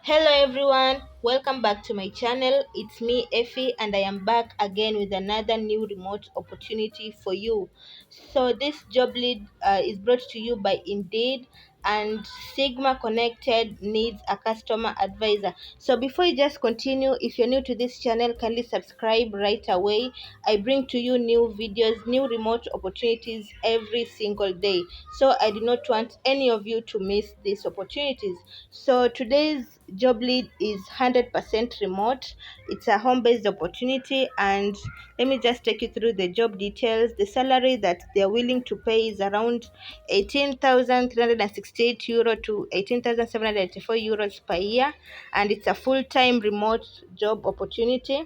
Hello everyone, welcome back to my channel. It's me Effie and I am back again with another new remote opportunity for you. So this job lead is brought to you by Indeed, and Sigma Connected needs a customer advisor. So before you just continue, if you're new to this channel, kindly subscribe right away. I bring to you new videos, new remote opportunities every single day. So I do not want any of you to miss these opportunities. So today's job lead is 100% remote. It's a home-based opportunity, and let me just take you through the job details. The salary that they're willing to pay is around 18,368 euro to 18,784 euros per year, and it's a full-time remote job opportunity.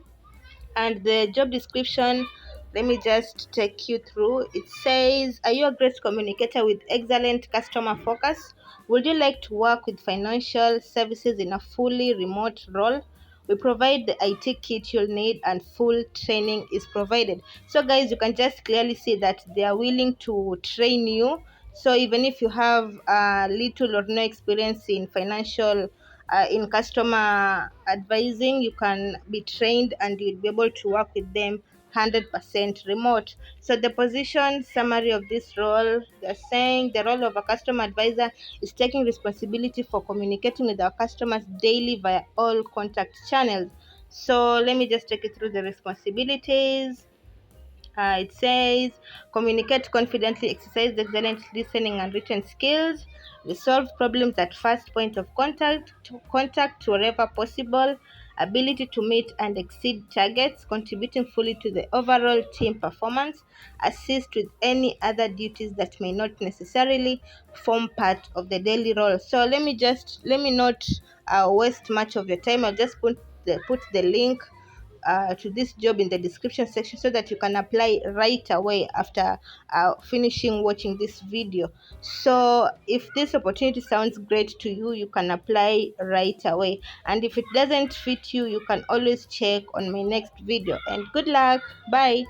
And the job description, let me just take you through. It says, are you a great communicator with excellent customer focus? Would you like to work with financial services in a fully remote role? We provide the IT kit you'll need and full training is provided. So guys, you can just clearly see that they are willing to train you. So even if you have little or no experience in financial in customer advising, you can be trained and you'll be able to work with them 100% remote. So the position summary of this role, they're saying the role of a customer advisor is taking responsibility for communicating with our customers daily via all contact channels. So let me just take you through the responsibilities. It says communicate confidently, exercise excellent listening and written skills, resolve problems at first point of contact wherever possible, ability to meet and exceed targets, contributing fully to the overall team performance, assist with any other duties that may not necessarily form part of the daily role. So let me not waste much of your time. I'll just put the link to this job in the description section so that you can apply right away after finishing watching this video. So if this opportunity sounds great to you, you can apply right away, and if it doesn't fit you, you can always check on my next video. And good luck. Bye.